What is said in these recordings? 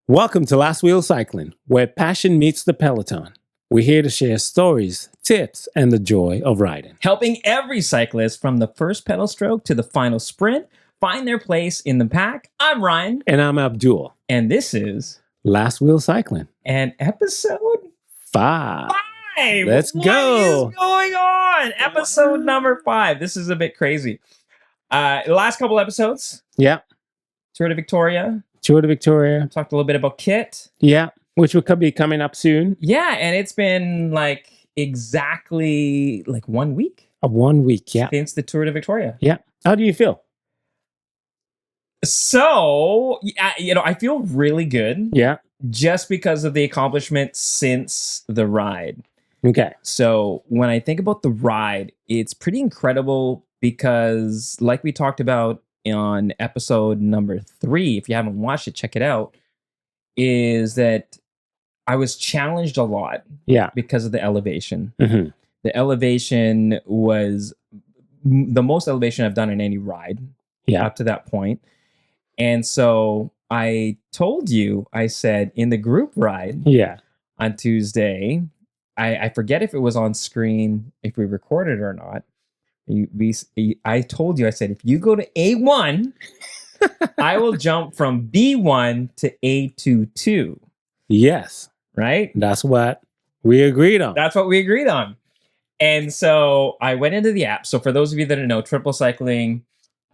Welcome to Last Wheel Cycling, where passion meets the peloton. We're here to share stories, tips, and the joy of riding. Helping every cyclist from the first pedal stroke to the final sprint find their place in the pack. I'm Ryan. And I'm Abdul. And this is Last Wheel Cycling. an episode 5. 5. Let's go. What is going on? Episode number 5. This is a bit crazy. The last couple episodes. Yeah. Tour de Victoria. Tour de Victoria. Talked a little bit about kit. Yeah. Which will be coming up soon. Yeah. And it's been exactly 1 week. 1 week. Yeah. Since the Tour de Victoria. Yeah. How do you feel? So, I feel really good. Yeah. Just because of the accomplishment since the ride. Okay. So when I think about the ride, it's pretty incredible because like we talked about on episode number 3, if you haven't watched it, check it out, is that I was challenged a lot. Yeah. Because of the elevation. Mm-hmm. The elevation was the most elevation I've done in any ride. Yeah. Up to that point. And so I told you, I said in the group ride on Tuesday, I forget if it was on screen, if we recorded or not. I told you, I said, if you go to A1, I will jump from B1 to A22. Yes. Right? That's what we agreed on. That's what we agreed on. And so I went into the app. So for those of you that don't know, Triple Cycling,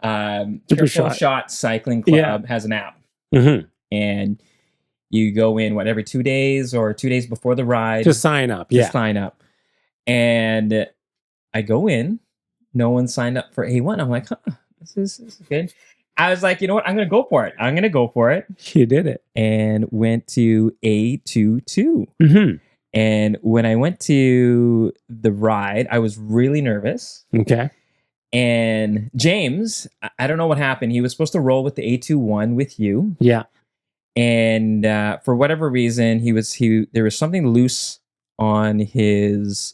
Triple Shot Cycling Club has an app. Mm-hmm. And you go in, every 2 days or 2 days before the ride. Just sign up. Sign up. And I go in. No one signed up for A1. I'm like, this is good. I was like, you know what? I'm going to go for it. You did it. And went to A22. Mm-hmm. And when I went to the ride, I was really nervous. Okay. And James, I don't know what happened. He was supposed to roll with the A21 with you. Yeah. And for whatever reason, there was something loose on his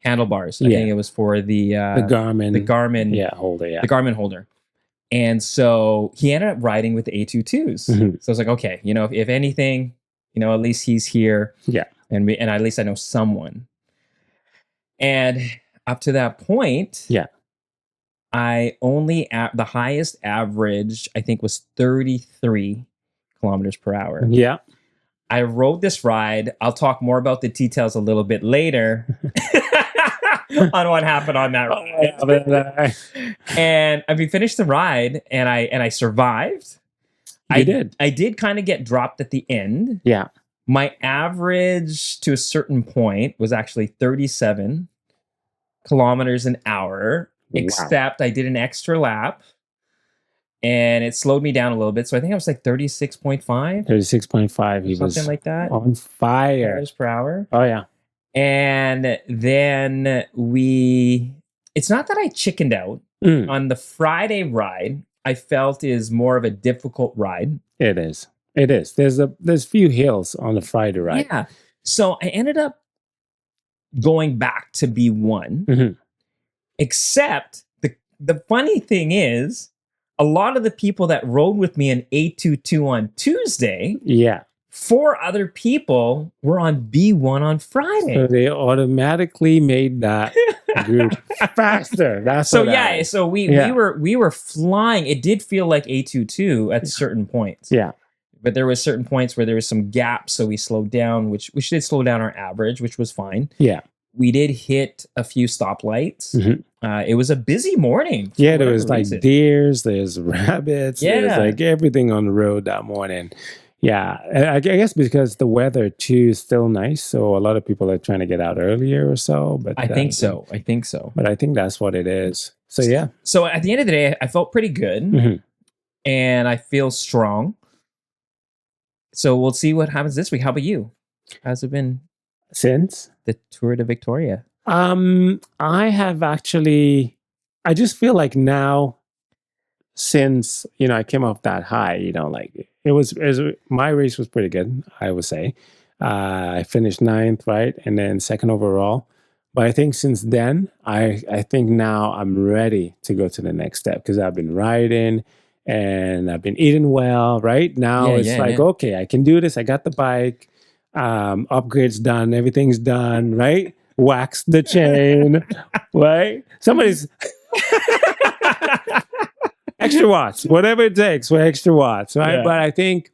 handlebars. I think it was for the Garmin holder. Yeah. The Garmin holder. And so he ended up riding with the A22s. Mm-hmm. So I was like, okay, if anything, at least he's here. Yeah. And at least I know someone. And up to that point, I only the highest average, I think, was 33 kilometers per hour. Yeah. I rode this ride. I'll talk more about the details a little bit later on what happened on that ride. And we finished the ride and I survived. I did kind of get dropped at the end. Yeah. My average to a certain point was actually 37 kilometers an hour. Except I did an extra lap and it slowed me down a little bit. So I think I was 36.5. 36.5. He was something like that. On fire. Miles per hour. Oh, yeah. And then it's not that I chickened out. On the Friday ride, I felt is more of a difficult ride. It is. There's few hills on the Friday ride. Yeah. So I ended up going back to B1. Mm-hmm. Except the funny thing is, a lot of the people that rode with me in A22 on Tuesday, 4 other people were on B1 on Friday. So they automatically made that group faster. That's so yeah. So we were flying. It did feel like A22 at certain points. Yeah. But there was certain points where there was some gaps, so we slowed down, which we did slow down our average, which was fine. Yeah. We did hit a few stoplights. Mm-hmm. It was a busy morning. Yeah, there was deers, there's rabbits, there's everything on the road that morning. Yeah, I guess because the weather too is still nice, so a lot of people are trying to get out earlier or so. But I think so. But I think that's what it is. So yeah. So at the end of the day, I felt pretty good, and I feel strong. So we'll see what happens this week. How about you? How's it been since the Tour de Victoria? I have actually. I just feel like now, since I came off that high, it was my race was pretty good, I would say. I finished 9th, right, and then 2nd overall. But I think since then, I think now I'm ready to go to the next step because I've been riding and I've been eating well. Right now, Yeah, it's yeah, like, yeah. okay, I can do this. I got the bike, upgrades done, everything's done. Right, wax the chain. Right, somebody's extra watts, whatever it takes for extra watts. Right, Yeah. but I think.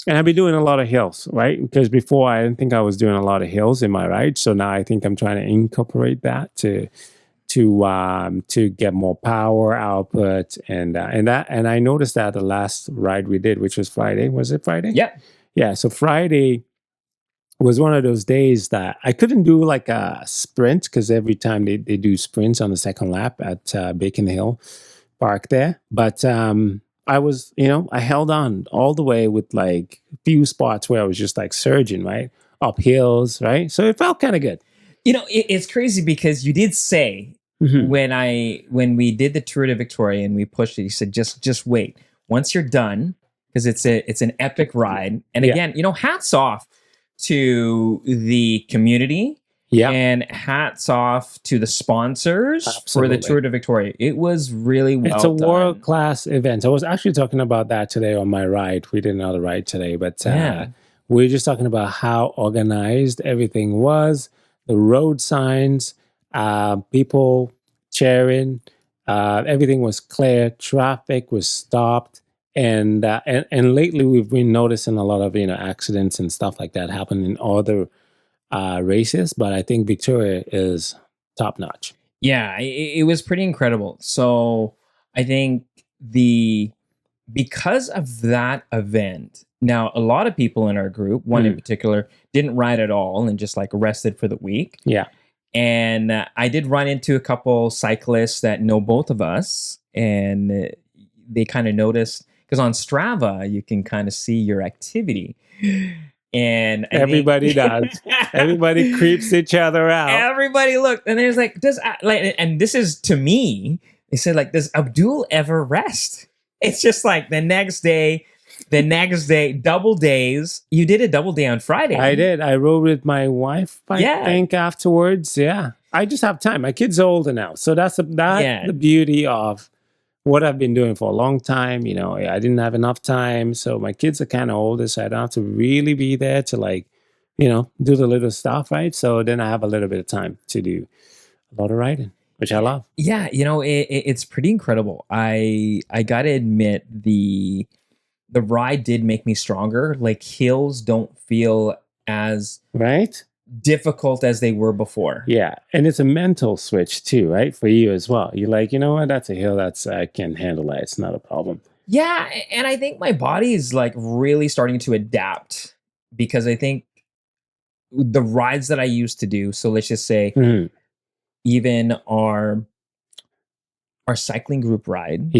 And I've been doing a lot of hills, right? Because before I didn't think I was doing a lot of hills in my ride. So now I think I'm trying to incorporate that to get more power output and I noticed that the last ride we did, which was Friday, was it Friday? Yeah. Yeah. So Friday was one of those days that I couldn't do like a sprint because every time they do sprints on the second lap at Bacon Hill Park there, but I was, I held on all the way with like a few spots where I was just like surging, right? Up hills, right? So it felt kind of good. It's crazy because you did say when we did the Tour de Victoria and we pushed it, you said just wait. Once you're done, because it's an epic ride. And Yeah. again, hats off to the community. Yeah. And hats off to the sponsors for the Absolutely. Tour de Victoria. It was really well It's a done. world-class event. I was actually talking about that today on my ride. We did another ride today, but Yeah. we were just talking about how organized everything was, the road signs, people cheering, everything was clear, traffic was stopped, and lately we've been noticing a lot of accidents and stuff like that happen in other races, but I think Victoria is top notch. Yeah, it was pretty incredible. So I think because of that event, now a lot of people in our group, one in particular, didn't ride at all and just like rested for the week. Yeah. And I did run into a couple cyclists that know both of us, and they kind of noticed because on Strava you can kind of see your activity. And everybody does. Everybody creeps each other out. Everybody looked, and there's like, and this is to me. They said like, does Abdul ever rest? It's just like the next day, double days. You did a double day on Friday. I did. I rode with my wife. I think afterwards. Yeah, I just have time. My kid's older now, so that's the beauty of what I've been doing for a long time. I didn't have enough time, so my kids are kind of older, so I don't have to really be there to like, do the little stuff, right? So then I have a little bit of time to do a lot of riding, which I love. Yeah, it's pretty incredible. I gotta admit the ride did make me stronger. Like hills don't feel as difficult as they were before. Yeah, and it's a mental switch too, right? For you as well. You're like, you know what? That's a hill I can handle that. It's not a problem. Yeah, and I think my body is like really starting to adapt because I think the rides that I used to do. So let's just say, even our cycling group ride,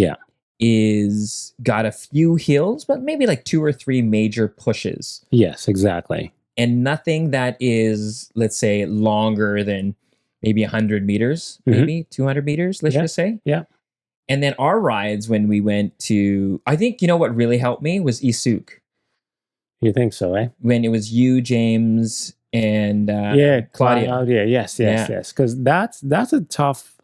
is got a few hills, but maybe like 2 or 3 major pushes. Yes, exactly. And nothing that is, let's say, longer than maybe 100 meters, maybe 200 meters, let's just say. Yeah. And then our rides when we went to, I think, what really helped me was Isuk. You think so, eh? When it was you, James, and Claudia. Yes. Because that's a tough,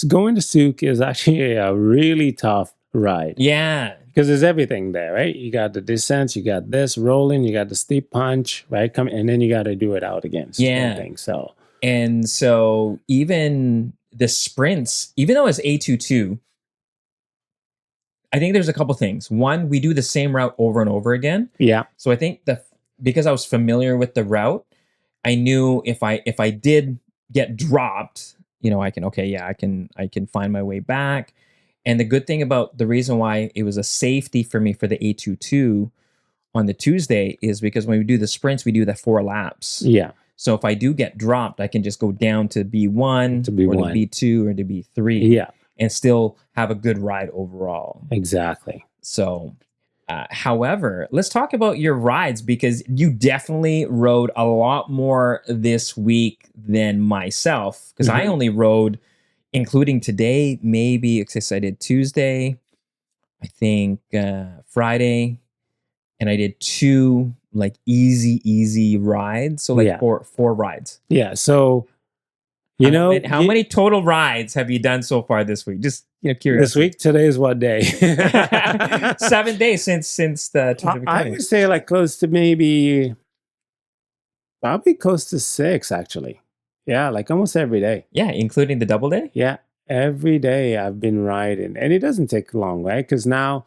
going to Souk is actually a really tough ride. Yeah. Because there's everything there, right? You got the descents, you got this rolling, you got the steep punch, right? And then you got to do it out again. And so even the sprints, even though it's A22, I think there's a couple things. One, we do the same route over and over again. Yeah. So I think because I was familiar with the route, I knew if I did get dropped, I can find my way back. And the good thing about the reason why it was a safety for me for the A22 on the Tuesday is because when we do the sprints, we do the 4 laps. Yeah. So if I do get dropped, I can just go down to B1 or to B2 or to B3. Yeah. And still have a good ride overall. Exactly. So, however, let's talk about your rides because you definitely rode a lot more this week than myself because I only rode, including today, maybe because I did Tuesday, I think Friday, and I did 2 like easy rides. So like four rides. Yeah. So How many total rides have you done so far this week? Just curious. This week, today is what day? 7 days since the I would say like probably close to 6 actually. Yeah, like almost every day. Yeah, including the double day? Yeah, every day I've been riding, and it doesn't take long, right? Because now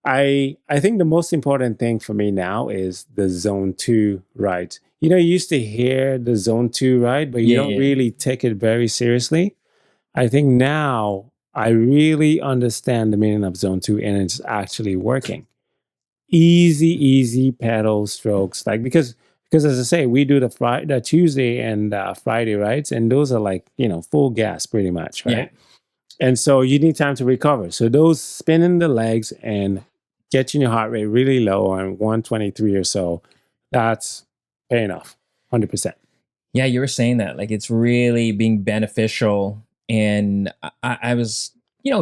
I think the most important thing for me now is the zone 2 rides. You used to hear the zone 2 ride, but you don't really take it very seriously. I think now I really understand the meaning of zone 2, and it's actually working. Easy pedal strokes, like because as I say, we do the Tuesday and Friday rides, and those are like full gas pretty much, right? Yeah. And so you need time to recover. So those spinning the legs and getting your heart rate really low on 123 or so, that's paying off 100%. Yeah, you were saying that like it's really being beneficial, and I was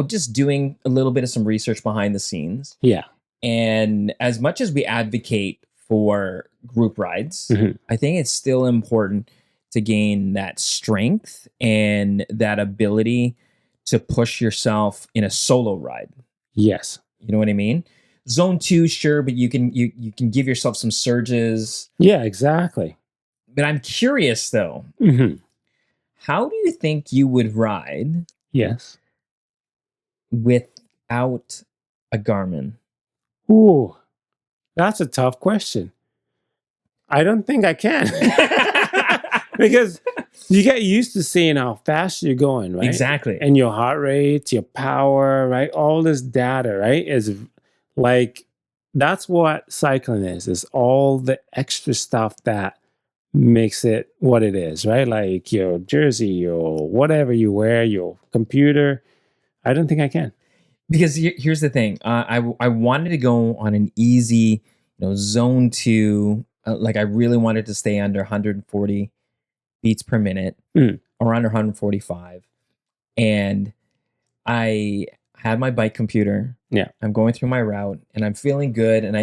just doing a little bit of some research behind the scenes. Yeah. And as much as we advocate for group rides, I think it's still important to gain that strength and that ability to push yourself in a solo ride. Yes. You know what I mean? Zone 2, sure, but you can give yourself some surges. Yeah, exactly. But I'm curious though. How do you think you would ride? Yes. Without a Garmin? Ooh, that's a tough question. I don't think I can. Because you get used to seeing how fast you're going, right? Exactly. And your heart rate, your power, right? All this data, right? Is like, that's what cycling is all the extra stuff that makes it what it is, right? Like your jersey, your whatever you wear, your computer. I don't think I can. Because here's the thing. I wanted to go on an easy, zone 2. Like I really wanted to stay under 140 beats per minute, or under 145. And I had my bike computer. Yeah. I'm going through my route and I'm feeling good. And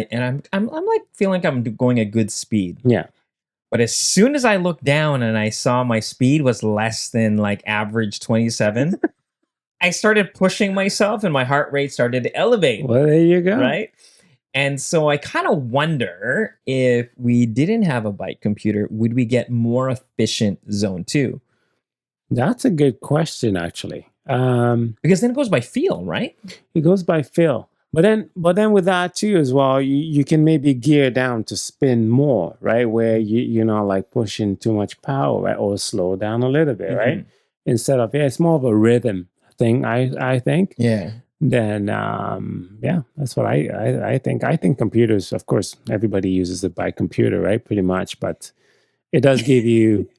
I'm like feeling like I'm going at good speed. Yeah. But as soon as I looked down and I saw my speed was less than like average 27, I started pushing myself and my heart rate started to elevate. Well, there you go. Right? And so I kind of wonder if we didn't have a bike computer, would we get more efficient zone 2? That's a good question, actually. Because then it goes by feel, right? It goes by feel. But then with that too as well, you can maybe gear down to spin more, right? Where you're not like pushing too much power, right? Or slow down a little bit, right? Instead of, it's more of a rhythm thing, I think. Yeah. Then that's what I think. I think computers, of course, everybody uses it by computer, right? Pretty much, but it does give you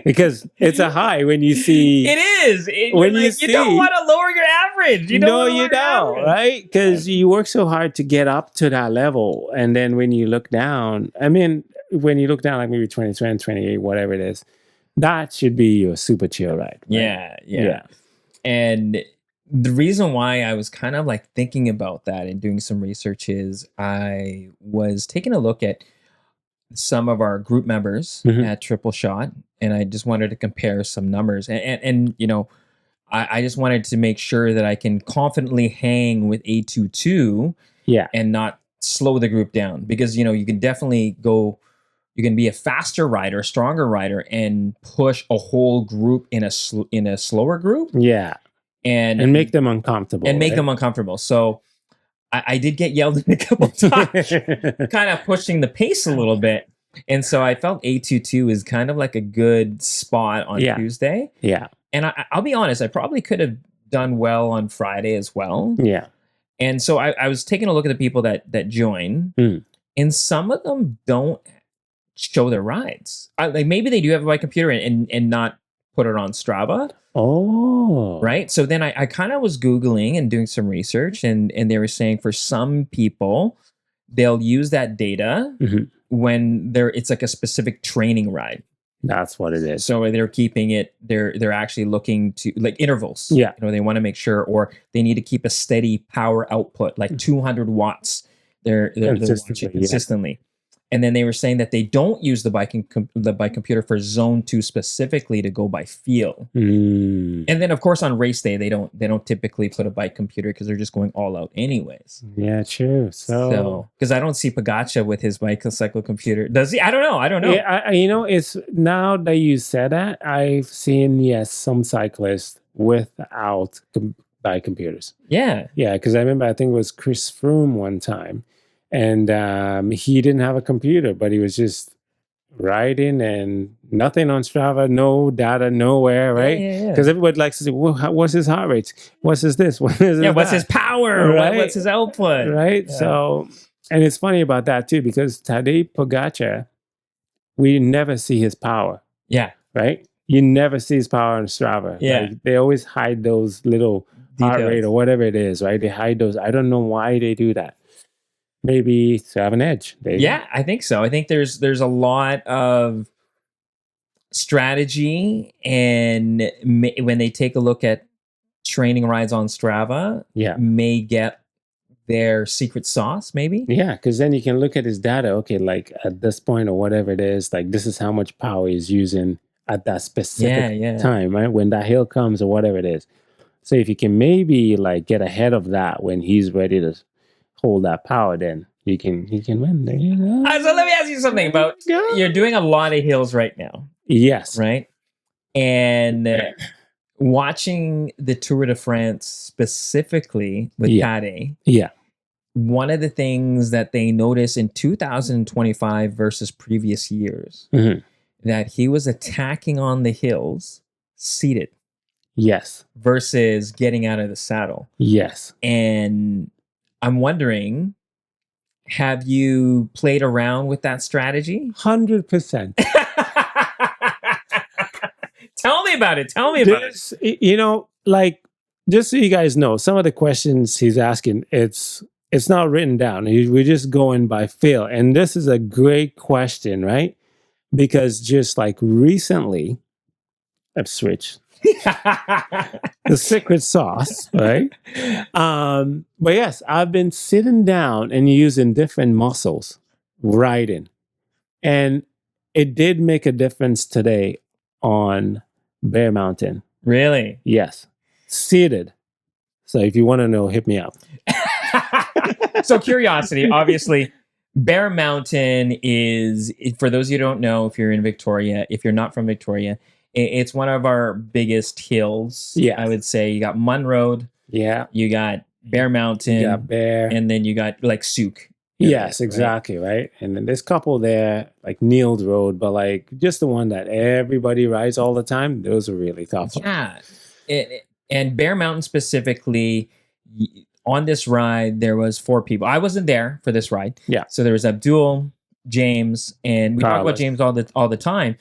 because it's a high when you see. It is. When you don't want to lower your average. You don't, right? Because you work so hard to get up to that level, and then when you look down, when you look down like maybe 27, 28, whatever it is, that should be your super chill ride. Right? Yeah. And the reason why I was kind of like thinking about that and doing some research is I was taking a look at some of our group members at Triple Shot, and I just wanted to compare some numbers. And I just wanted to make sure that I can confidently hang with A22 and not slow the group down. Because, you can definitely go, you can be a faster rider, a stronger rider, and push a whole group in a slower group. Yeah. And make them uncomfortable. Them uncomfortable. So I did get yelled at a couple times, kind of pushing the pace a little bit. And so I felt A22 is kind of like a good spot on Tuesday. Yeah. And I'll be honest, I probably could have done well on Friday as well. Yeah. And so I was taking a look at the people that join, and some of them don't show their rides. Like maybe they do have a bike computer and not put it on Strava. Oh. Right. So then I kind of was Googling and doing some research, and they were saying for some people, they'll use that data when it's like a specific training ride. That's what it is. So they're keeping it, they're actually looking to like intervals. Yeah. They want to make sure, or they need to keep a steady power output, like 200 watts. They're watching consistently. And then they were saying that they don't use the bike computer for zone 2 specifically to go by feel. And then of course on race day they don't typically put a bike computer because they're just going all out anyways. Yeah, true. So because I don't see Pogacar with his bicycle computer. Does he? I don't know. Yeah, it's now that you said that, I've seen some cyclists without bike computers. Yeah, because I remember I think it was Chris Froome one time. And he didn't have a computer, but he was just riding and nothing on Strava, no data, nowhere, right? Because everybody likes to say, well, what's his heart rate? What's his this? What's his power? Right? What's his output? Right? Yeah. So, and it's funny about that too, because Tadej Pogacar, we never see his power. Yeah. Right? You never see his power on Strava. Yeah. Like, they always hide those little heart rate or whatever it is, right? They hide those. I don't know why they do that. Maybe to have an edge. I think so. I think there's a lot of strategy, and when they take a look at training rides on Strava, may get their secret sauce, maybe. Yeah, because then you can look at his data. Okay, like at this point or whatever it is, like this is how much power he's using at that specific time, right? When that hill comes or whatever it is. So if you can maybe like get ahead of that when he's ready to hold that power, then you can win. There you go. So let me ask you something about you're doing a lot of hills right now. Yes. Right? And watching the Tour de France specifically with Tadej. Yeah. One of the things that they noticed in 2025 versus previous years, that he was attacking on the hills seated. Yes. Versus getting out of the saddle. Yes. And I'm wondering, have you played around with that strategy? 100%. Tell me about it. Tell me about it. You know, like, just so you guys know, some of the questions he's asking, it's not written down. We're just going by feel. And this is a great question, right? Because just like recently, I've switched. The secret sauce, right? But yes, I've been sitting down and using different muscles, riding. And it did make a difference today on Bear Mountain. Really? Yes. Seated. So if you want to know, hit me up. So curiosity, obviously, Bear Mountain is, for those of you who don't know, if you're in Victoria, if you're not from Victoria, it's one of our biggest hills. Yeah, I would say you got Munn Road. Yeah. You got Bear Mountain. You got Bear. And then you got like Souk. Yes, exactly, right? And then there's a couple there, like Nield Road, but like just the one that everybody rides all the time, those are really tough. Yeah. And Bear Mountain specifically, on this ride, there was 4 people. I wasn't there for this ride. Yeah. So there was Abdul, James, and we talk about James all the time.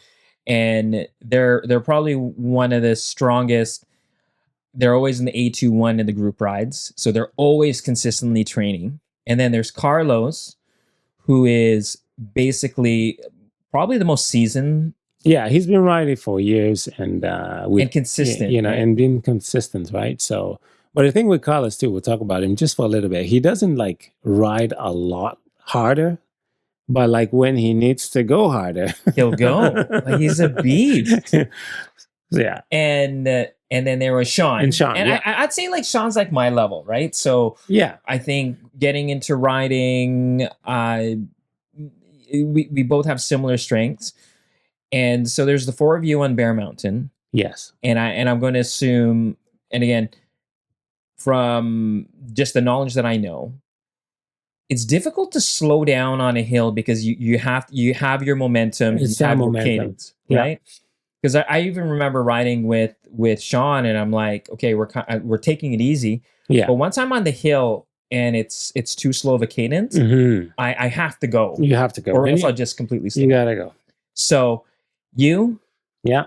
And they're probably one of the strongest. They're always in the A21 in the group rides, so they're always consistently training. And then there's Carlos, who is basically probably the most seasoned. Yeah, he's been riding for years and consistent, and being consistent, right? So, but the thing with Carlos too, we'll talk about him just for a little bit. He doesn't like ride a lot harder. But like when he needs to go harder, he'll go. Like he's a beast. Yeah. And then there was Sean. And I'd say like Sean's like my level, right? So yeah, I think getting into riding, we both have similar strengths. And so there's the 4 of you on Bear Mountain. Yes. And I'm going to assume, and again, from just the knowledge that I know, it's difficult to slow down on a hill because you have your momentum. It's that momentum, cadence, right? Because I even remember riding with Sean, and I'm like, okay, we're taking it easy. Yeah. But once I'm on the hill and it's too slow of a cadence, I have to go. You have to go, or else I'll just completely stop. You gotta go. So you,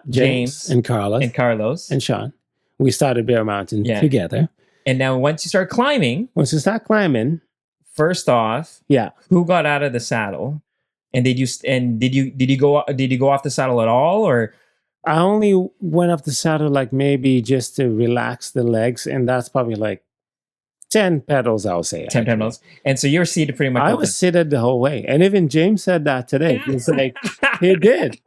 James, and Carlos, and Sean, we started Bear Mountain together. And now once you start climbing, first off, who got out of the saddle, and did you go off the saddle at all, or? I only went off the saddle like maybe just to relax the legs, and that's probably like 10 pedals, I'll say. 10 pedals. And so you were seated pretty much. I was seated the whole way. And even James said that today. He's like, he did,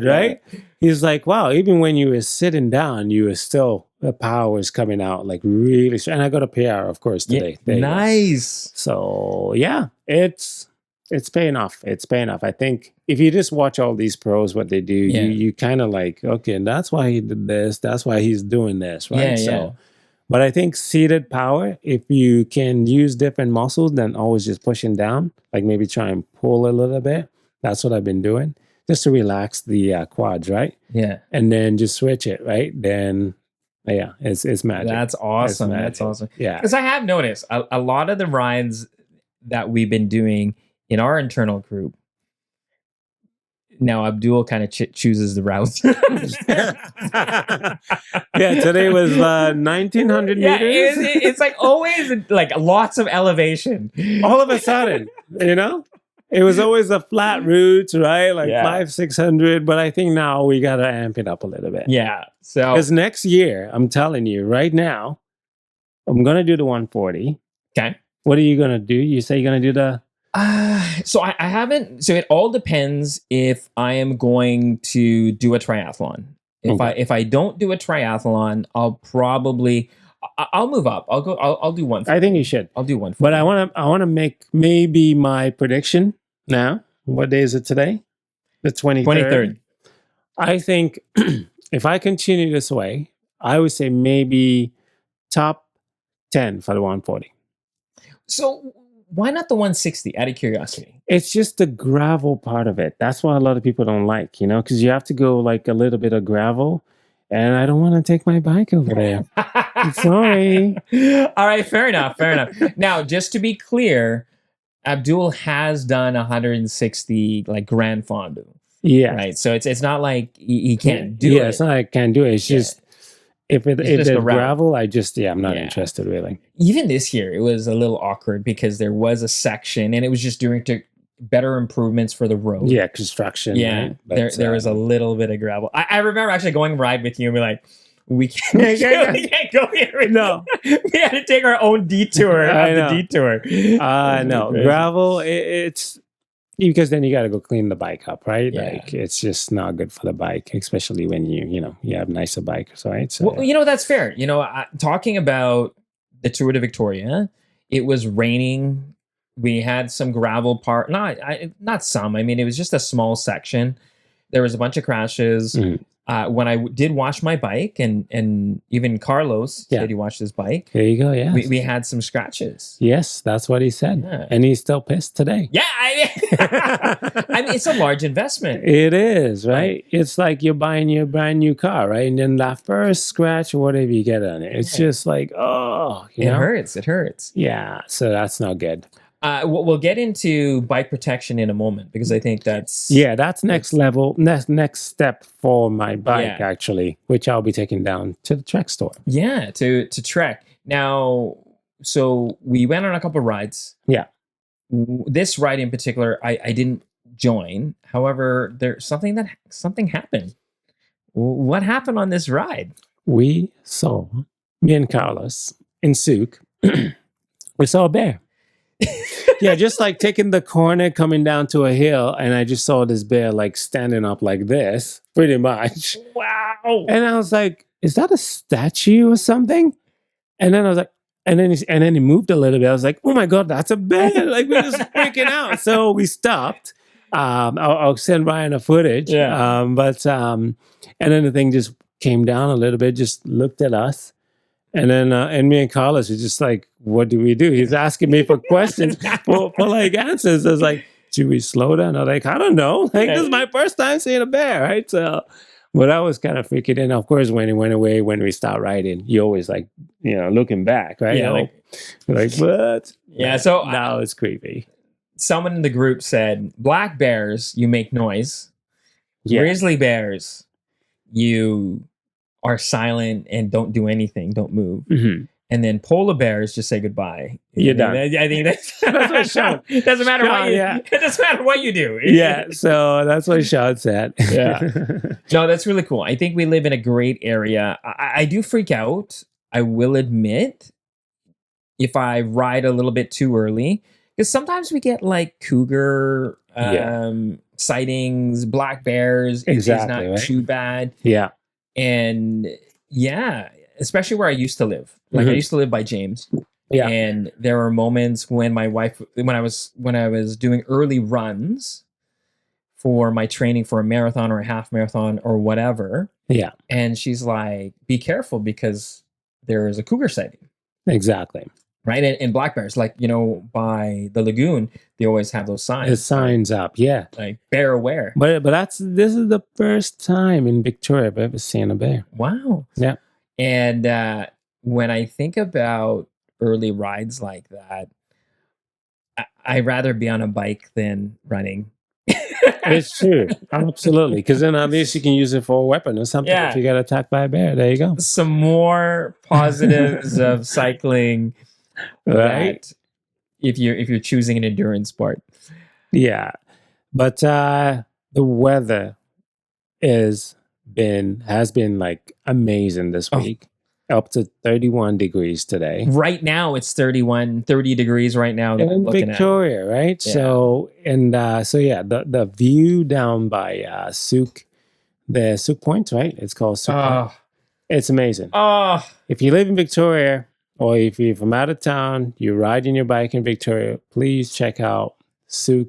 right? He's like, wow, even when you were sitting down, you were still, the power was coming out like really strong. And I got a PR, of course, today. Yeah, nice. So yeah, it's paying off. It's paying off. I think if you just watch all these pros, what they do, you kind of like, okay, and that's why he did this. That's why he's doing this, right? So, but I think seated power, if you can use different muscles than always just pushing down, like maybe try and pull a little bit. That's what I've been doing, just to relax the quads, right? Yeah. And then just switch it, right? Then, yeah, it's magic. That's awesome. That's awesome. Yeah. Because I have noticed a lot of the rides that we've been doing in our internal group, now Abdul kind of chooses the routes. Yeah, today was 1900 meters. It's like always like lots of elevation. All of a sudden, you know? It was always a flat route, right? Like 500-600. But I think now we got to amp it up a little bit. Yeah. So, because next year, I'm telling you right now, I'm going to do the 140. Okay. What are you going to do? You say you're going to do the... So I haven't. So it all depends if I am going to do a triathlon. If I don't do a triathlon, I'll move up. I'll do one. I think you should. I'll do one. But I want to make maybe my prediction now. What day is it today? The 23rd. 23rd. I think if I continue this way, I would say maybe top 10 for the 140. So why not the 160, out of curiosity? It's just the gravel part of it. That's why a lot of people don't like, because you have to go like a little bit of gravel, and I don't want to take my bike over there. Sorry. All right, fair enough. Now, just to be clear, Abdul has done 160 like Grand Fondue. Yeah. Right. So it's not like he can't do it. Yeah, it's not like I can't do it. It's just if it's gravel, I'm not interested really. Even this year, it was a little awkward because there was a section and it was just doing better improvements for the road. Yeah, construction. Yeah, right? But, there was a little bit of gravel. I remember actually going ride with you and be like, we can't go here. No. We had to take our own detour. The detour. No, gravel, it's because then you got to go clean the bike up, right? Yeah. Like it's just not good for the bike, especially when you have nicer bikes, right? So, well, that's fair. Talking about the Tour de Victoria, it was raining. We had some gravel part, not some. I mean, it was just a small section. There was a bunch of crashes. Mm-hmm. When I did wash my bike, and even Carlos said he washed his bike. There you go. Yeah, we had some scratches. Yes, that's what he said, and he's still pissed today. Yeah, I mean, it's a large investment. It is, right? It's like you're buying your brand new car, right? And then that first scratch or whatever you get on it, it's just like, it hurts. It hurts. Yeah, so that's not good. We'll get into bike protection in a moment because I think that's next level, next step for my bike actually, which I'll be taking down to the Trek store. Yeah, to Trek. Now, so we went on a couple of rides. Yeah, this ride in particular, I didn't join. However, something happened. What happened on this ride? We saw me and Carlos in Souk. We saw a bear. Yeah, just like taking the corner coming down to a hill, and I just saw this bear like standing up like this, pretty much. Wow. And I was like, is that a statue or something? And then I was like, and then he moved a little bit. I was like, oh my God, that's a bear. Like we were just freaking out. So we stopped. I'll send Ryan a footage. Yeah. And then the thing just came down a little bit, just looked at us. And then, and me and Carlos are just like, what do we do? He's asking me for questions, for like answers. I was like, should we slow down? I'm like, I don't know. Like, this is my first time seeing a bear, right? So, but I was kind of freaking in. Of course, when he went away, when we stopped riding, you always like, looking back, right? Yeah. Like what? Yeah. So now it's creepy. Someone in the group said, black bears, you make noise. Yeah. Grizzly bears, you are silent and don't do anything, don't move. Mm-hmm. And then polar bears just say goodbye. You're done. I think that's what Sean. It doesn't matter what you. Yeah. It doesn't matter what you do. Yeah. So that's what Sean said. Yeah. No, that's really cool. I think we live in a great area. I do freak out. I will admit, if I ride a little bit too early, because sometimes we get like cougar sightings, black bears. Exactly, It's not right? too bad. Yeah. And yeah, especially where I used to live. Like I used to live by James. Yeah. And there were moments when my wife, when I was doing early runs for my training for a marathon or a half marathon or whatever. Yeah. And she's like, be careful because there is a cougar sighting. Exactly. Right. And black bears, like, you know, by the lagoon, they always have those signs. The signs up. Yeah. Like bear aware. But this is the first time in Victoria I've ever seen a bear. Wow. Yeah. And when I think about early rides like that, I'd rather be on a bike than running. It's true. Absolutely. Because then at least you can use it for a weapon or something. Yeah. If you get attacked by a bear, there you go. Some more positives of cycling, right? If you're choosing an endurance sport. Yeah. But the weather has been like amazing this week. Up to 31 degrees today. Right now it's 30 degrees right now in Victoria, right? Yeah. So the view down by the Souk Point, right? It's called Souk Point. It's amazing. If you live in Victoria or if you're from out of town, you're riding your bike in Victoria, please check out Souk.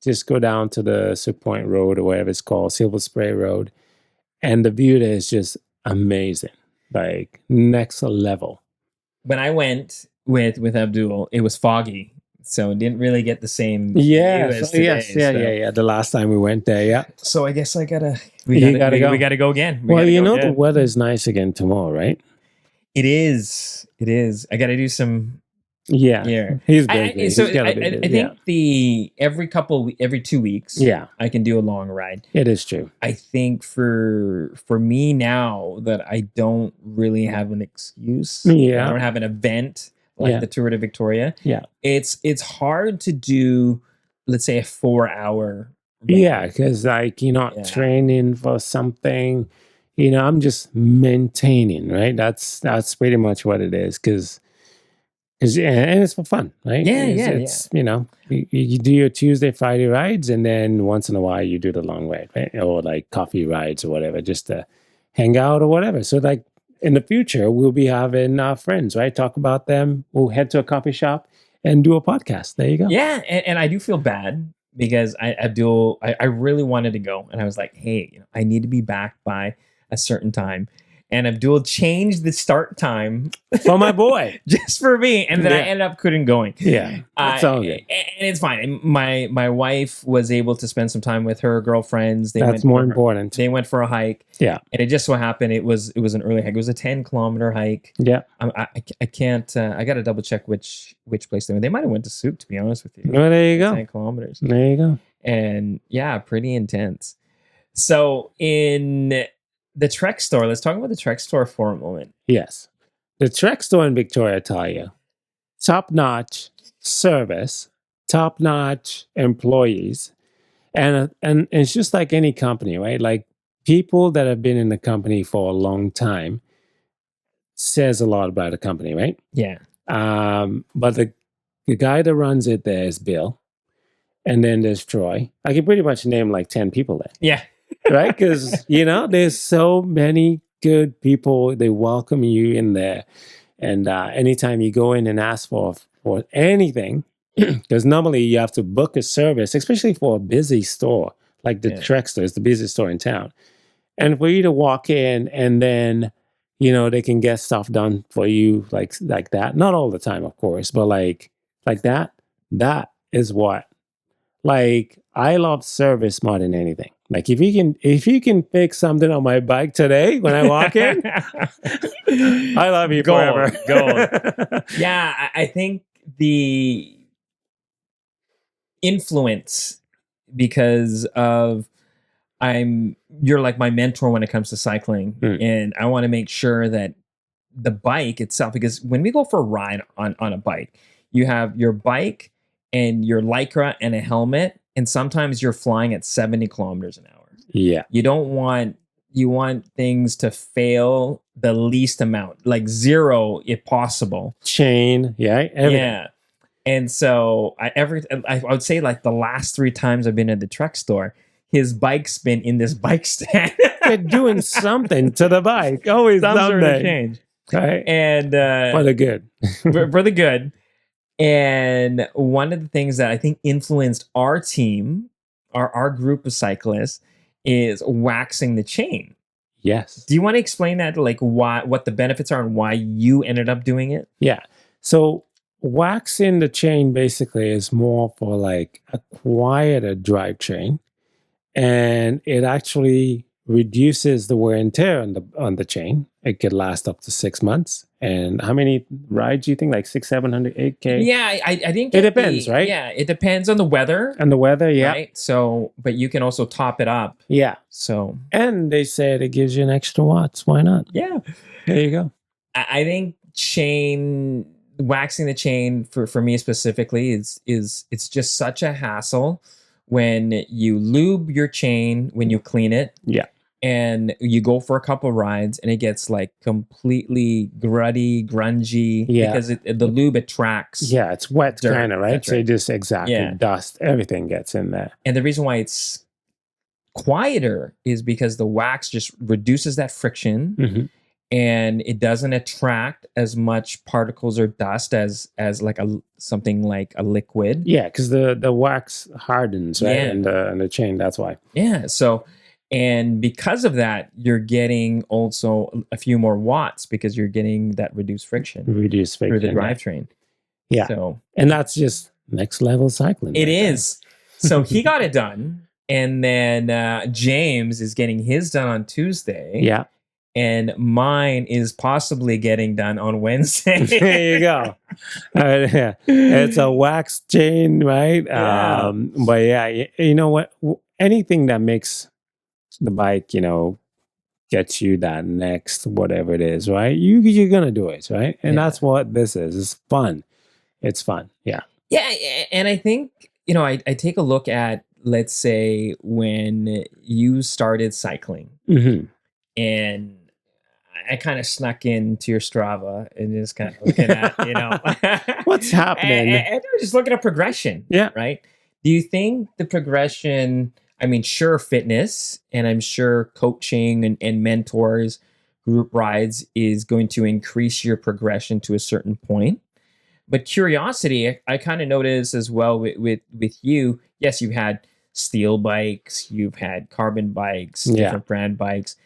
Just go down to the Souk Point Road or whatever it's called, Silver Spray Road. And the view there is just amazing. Like next level. When I went with Abdul, it was foggy, so it didn't really get the same. Yes, yeah. The last time we went there, yeah. So I guess we gotta go again. The weather is nice again tomorrow, right? It is. I gotta do some. Yeah, he's busy. I think every 2 weeks, I can do a long ride. It is true. I think for me now that I don't really have an excuse. Yeah, I don't have an event like the Tour de Victoria. Yeah, it's hard to do, let's say, a 4-hour. Yeah, because like you're not training for something. You know, I'm just maintaining. Right. That's pretty much what it is. And it's for fun, right? It's you know, you do your Tuesday, Friday rides, and then once in a while you do the long ride, right? Or like coffee rides or whatever, just to hang out or whatever. So like in the future, we'll be having our friends, right? Talk about them. We'll head to a coffee shop and do a podcast. There you go. Yeah, and I do feel bad because I really wanted to go, and I was like, hey, I need to be back by a certain time. And Abdul changed the start time for my boy, just for me, and then I ended up couldn't going. Yeah, that's all good, and it's fine. My wife was able to spend some time with her girlfriends. That's more important. They went for a hike. Yeah, and it just so happened it was an early hike. It was a 10-kilometer hike. Yeah, I can't. I got to double check which place they went. They might have went to Souk, to be honest with you. Well, there you go. 10 kilometers. There you go. And yeah, pretty intense. So in the Trek store. Let's talk about the Trek store for a moment. Yes. The Trek store in Victoria, I tell you, top-notch service, top-notch employees. And it's just like any company, right? Like people that have been in the company for a long time says a lot about the company, right? Yeah. But the guy that runs it there is Bill. And then there's Troy. I can pretty much name like 10 people there. Yeah. Right? Because, you know, there's so many good people. They welcome you in there. And anytime you go in and ask for anything, because normally you have to book a service, especially for a busy store, like the Trek store is the busiest store in town. And for you to walk in and then, you know, they can get stuff done for you like that. Not all the time, of course, but like that is what. Like, I love service more than anything. Like, if you can fix something on my bike today when I walk in, I love you forever. Gold. Yeah, I think the influence, because of you're like my mentor when it comes to cycling, and I want to make sure that the bike itself, because when we go for a ride on a bike, you have your bike and your Lycra and a helmet, and sometimes you're flying at 70 kilometers an hour. Yeah. You want things to fail the least amount, like 0 if possible. Chain, yeah, everything. Yeah. And so I would say like the last 3 times I've been at the truck store, his bike's been in this bike stand. They're doing something to the bike. Always Some sort of something. change. Right. And For the good. for the good. And one of the things that I think influenced our team, our group of cyclists, is waxing the chain. Yes. Do you want to explain that, like what the benefits are and why you ended up doing it? Yeah. So waxing the chain basically is more for like a quieter drivetrain, and it actually reduces the wear and tear on the chain. It could last up to 6 months. And how many rides do you think? Like 600, 700, 8K? Yeah, I didn't. It depends, right? Yeah, it depends on the weather. And the weather, yeah. Right? So, but you can also top it up. Yeah. So, and they said it gives you an extra watts. Why not? Yeah. There you go. I think waxing the chain for me specifically is it's just such a hassle when you lube your chain when you clean it. Yeah. And you go for a couple rides and it gets like completely grungy because the lube attracts. Yeah, it's wet kind of, right? That's So it just dust, everything gets in there. And the reason why it's quieter is because the wax just reduces that friction and it doesn't attract as much particles or dust as like something like a liquid. Yeah, because the wax hardens, right? And the chain, that's why. Yeah, so and because of that, you're getting also a few more watts because you're getting that reduced friction through the drivetrain. Yeah. So, and that's just next level cycling. It is. So he got it done. And then James is getting his done on Tuesday. Yeah. And mine is possibly getting done on Wednesday. There you go. Yeah. It's a wax chain, right? Yeah. But yeah, you know what? Anything that makes the bike, gets you that next whatever it is, right? You're gonna do it, right? And that's what this is. It's fun. It's fun. Yeah. Yeah, and I think I take a look at, let's say, when you started cycling, and I kind of snuck into your Strava and just kind of looking at what's happening, and I was just looking at progression. Yeah. Right. Do you think the progression? I mean, sure, fitness, and I'm sure coaching and mentors, group rides is going to increase your progression to a certain point. But curiosity, I kind of noticed as well with you. Yes, you've had steel bikes, you've had carbon bikes, different brand bikes,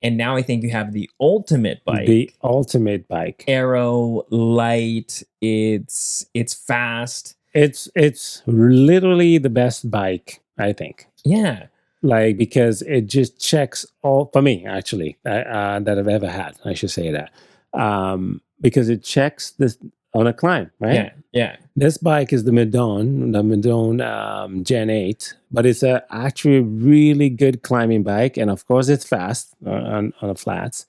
and now I think you have the ultimate bike. The ultimate bike. Aero, light. It's fast. It's literally the best bike, I think. Yeah. Like, because it just checks all, for me, actually, that I've ever had. I should say that. Because it checks this on a climb, right? Yeah, yeah. This bike is the Midone Gen 8, but it's actually a really good climbing bike. And of course, it's fast on the flats.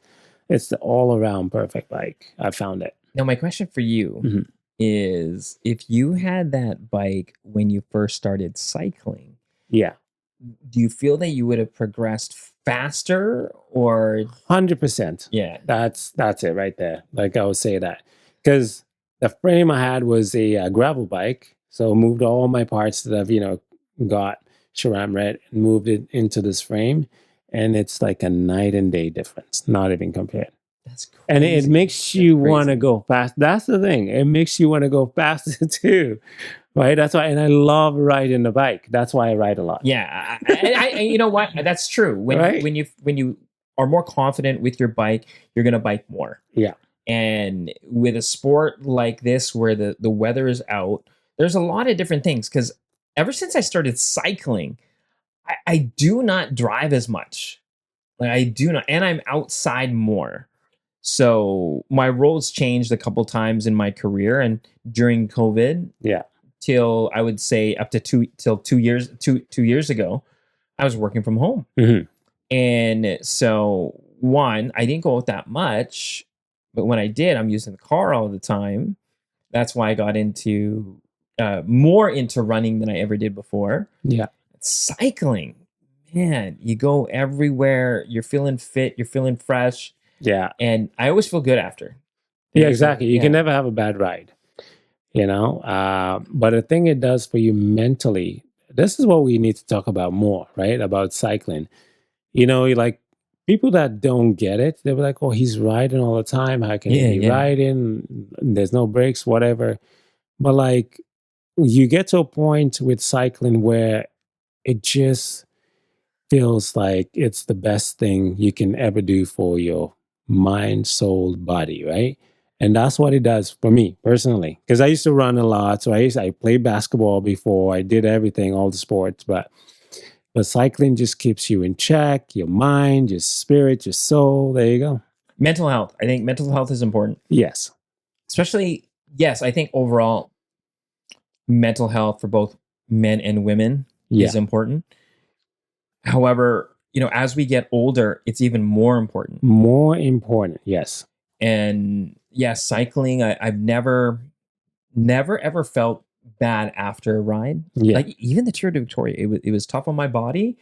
It's the all-around perfect bike. I found it. Now, my question for you is, if you had that bike when you first started cycling, do you feel that you would have progressed faster or 100%? Yeah, that's it right there. Like, I would say that, because the frame I had was a gravel bike, so I moved all my parts that I've got SRAM red and moved it into this frame, and it's like a night and day difference, not even compared. That's crazy. And it makes you want to go fast. That's the thing. It makes you want to go faster too. Right. That's why. And I love riding the bike. That's why I ride a lot. Yeah. I you know what? That's true. When you are more confident with your bike, you're going to bike more. Yeah. And with a sport like this, where the weather is out, there's a lot of different things. Because ever since I started cycling, I do not drive as much. Like, I do not. And I'm outside more. So my roles changed a couple times in my career, and during COVID, till I would say up to 2 years ago, I was working from home. And so I didn't go out that much, but when I did, I'm using the car all the time. That's why I got into more into running than I ever did before. Yeah. Cycling, man, you go everywhere. You're feeling fit. You're feeling fresh. Yeah. And I always feel good after. Yeah, exactly. You can never have a bad ride, you know. But the thing it does for you mentally, this is what we need to talk about more, right? About cycling. You know, like people that don't get it, they're like, "Oh, he's riding all the time. How can he be riding? There's no brakes, whatever." But like, you get to a point with cycling where it just feels like it's the best thing you can ever do for your mind, soul, body, right? And that's what it does for me personally. Because I used to run a lot, so I played basketball before. I did everything, all the sports, but cycling just keeps you in check, your mind, your spirit, your soul. There you go. Mental health. I think mental health is important. Yes. Especially, yes, I think overall mental health for both men and women is important. However, you know, as we get older, it's even more important. More important, yes. And yeah, cycling, I've never ever felt bad after a ride. Yeah. Like even the Tour de Victoria, it was tough on my body.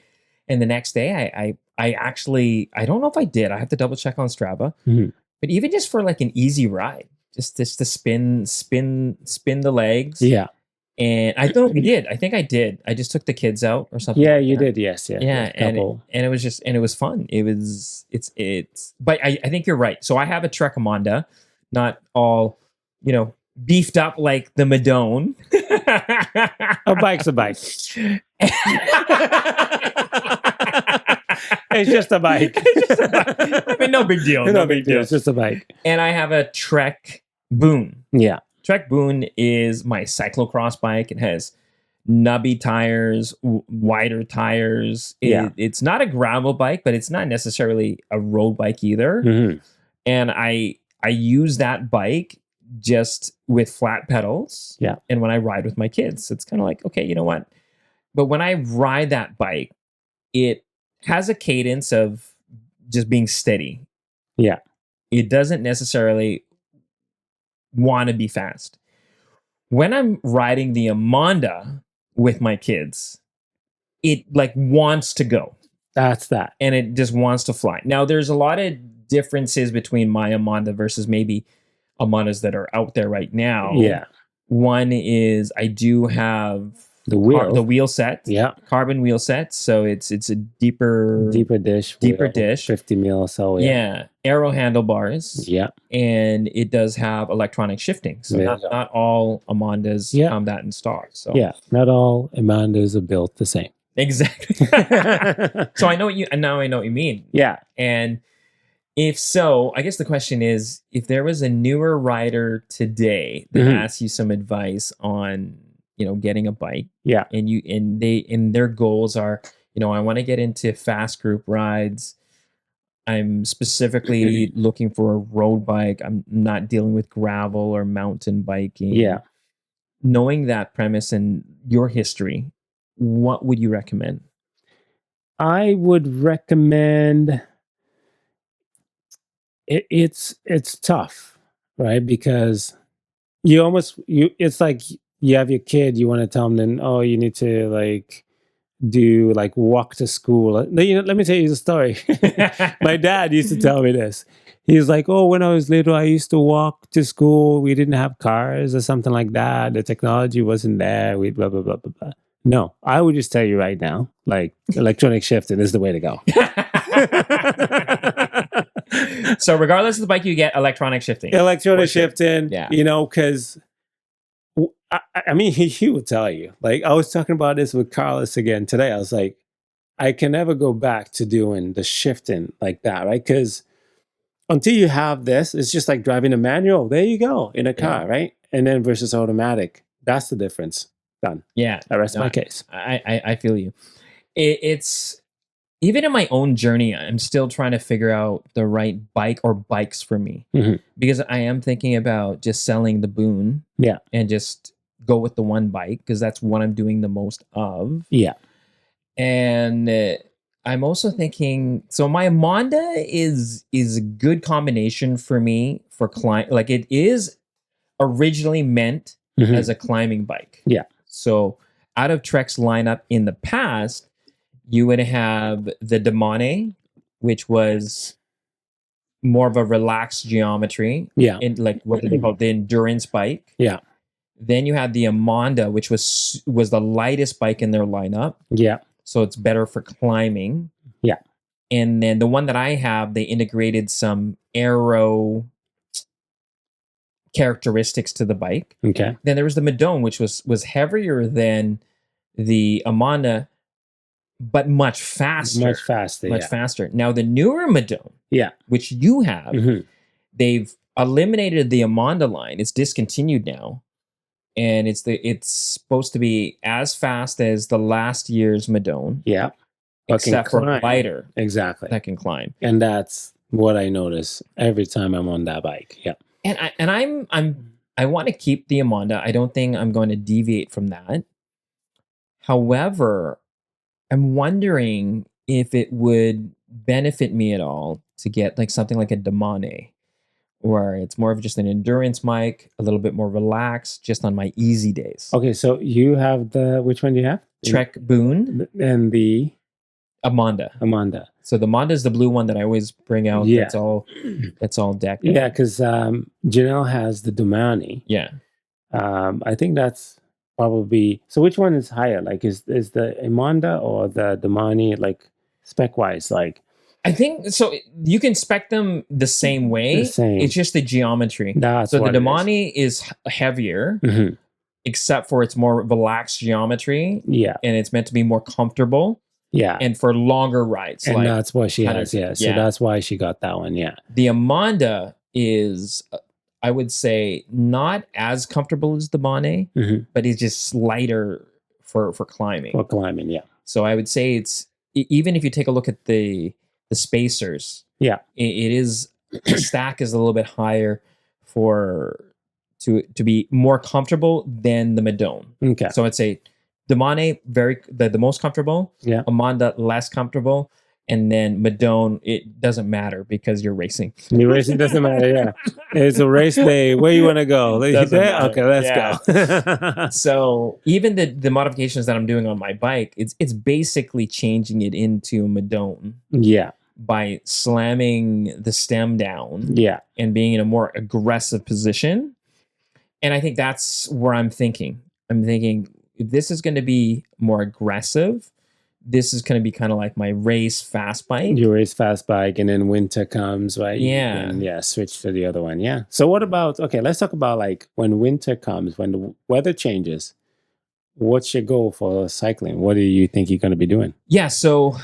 And the next day I actually, I don't know if I did. I have to double check on Strava. Mhm. But even just for like an easy ride, just to spin the legs. Yeah. And I don't know if I did. I think I did. I just took the kids out or something. Yeah, like you that. did. Yes. Yeah. Yeah. And it was just, and it was fun. It's, but I think you're right. So I have a Trek Amonda, not all, you know, beefed up like the Madone. A bike's a bike. It's just a bike. I mean, no big deal. No big deal. It's just a bike. And I have a Trek Boon. Yeah. Trek Boon is my cyclocross bike. It has nubby tires, wider tires. It's not a gravel bike, but it's not necessarily a road bike either. Mm-hmm. And I use that bike just with flat pedals. Yeah. And when I ride with my kids, it's kind of like, okay, you know what? But when I ride that bike, it has a cadence of just being steady. Yeah. It doesn't necessarily want to be fast. When I'm riding the Amonda with my kids, it like wants to go. That's that. And it just wants to fly. Now, there's a lot of differences between my Amonda versus maybe Amondas that are out there right now. Yeah. One is I do have the wheel set. Yeah. Carbon wheel set. So it's a deeper dish. 50 mil or so. Yeah. Aero handlebars. Yeah. And it does have electronic shifting. So not all Amondas come that in stock. So yeah, not all Amondas are built the same. Exactly. So I know what you mean. Yeah. And if so, I guess the question is, if there was a newer rider today that asked you some advice on, you know, getting a bike, and their goals are, you know, I want to get into fast group rides. I'm specifically looking for a road bike. I'm not dealing with gravel or mountain biking. Yeah. Knowing that premise and your history, what would you recommend? I would recommend it's tough, right? Because it's like you have your kid, you want to tell them, then, oh, you need to like do like walk to school. You know, let me tell you the story. My dad used to tell me this. He's like, oh, when I was little, I used to walk to school. We didn't have cars or something like that. The technology wasn't there. We blah, blah, blah, blah, blah. No, I would just tell you right now, like electronic shifting is the way to go. So regardless of the bike you get, electronic shifting. Electronic shifting, you know, because I mean, he would tell you. Like, I was talking about this with Carlos again today. I was like, I can never go back to doing the shifting like that, right? Because until you have this, it's just like driving a manual. There you go, in a car, right? And then versus automatic. That's the difference. Done. Yeah. I rest my case. I feel you. It's even in my own journey, I'm still trying to figure out the right bike or bikes for me. Because I am thinking about just selling the Boon. Yeah. And just go with the one bike because that's what I'm doing the most of. Yeah. And I'm also thinking, so my Amonda is a good combination for me for climb. Like it is originally meant as a climbing bike. Yeah. So out of Trek's lineup in the past, you would have the Demone, which was more of a relaxed geometry. Yeah. In like what they call the endurance bike. Yeah. Then you had the Amonda, which was the lightest bike in their lineup. Yeah. So it's better for climbing. Yeah. And then the one that I have, they integrated some aero characteristics to the bike. Okay. Then there was the Madone, which was heavier than the Amonda, but much faster. Much faster. Much faster. Now the newer Madone, which you have, they've eliminated the Amonda line. It's discontinued now. And it's supposed to be as fast as the last year's Madone. Yeah. Except for lighter. Exactly. That can climb. And that's what I notice every time I'm on that bike. Yeah. And I want to keep the Amonda. I don't think I'm going to deviate from that. However, I'm wondering if it would benefit me at all to get like something like a Damane, where it's more of just an endurance mic, a little bit more relaxed, just on my easy days. Okay, so you have which one do you have? Trek Boon and the Amonda. So the Amonda is the blue one that I always bring out. Yeah. That's all decked. Yeah, because Janelle has the Domani. Yeah. I think that's probably. So which one is higher? Like, is the Amonda or the Domani like spec wise? Like, I think so. You can spec them the same way. The same. It's just the geometry. That's so what the Damani is heavier, except for its more relaxed geometry. Yeah, and it's meant to be more comfortable. Yeah, and for longer rides. And like that's what she has. Yeah, so that's why she got that one. Yeah, the Amonda is, I would say, not as comfortable as the Bonnet, but it's just lighter for climbing. For climbing, yeah. So I would say it's, even if you take a look at the spacers, yeah, it is, the stack is a little bit higher to be more comfortable than the Madone. Okay. So I'd say Damane, the most comfortable. Yeah. Amonda, less comfortable. And then Madone, it doesn't matter because you're racing. Your racing doesn't matter, yeah. It's a race day. Where you want to go? Okay, let's go. So even the modifications that I'm doing on my bike, it's basically changing it into a Madone. Yeah. By slamming the stem down. Yeah. And being in a more aggressive position. And I think that's where I'm thinking. I'm thinking, if this is going to be more aggressive, this is going to be kind of like my race fast bike. Your race fast bike, and then winter comes, right? Yeah. And switch to the other one. Yeah. So what about, okay, let's talk about like when winter comes, when the weather changes, what's your goal for cycling? What do you think you're going to be doing? Yeah. So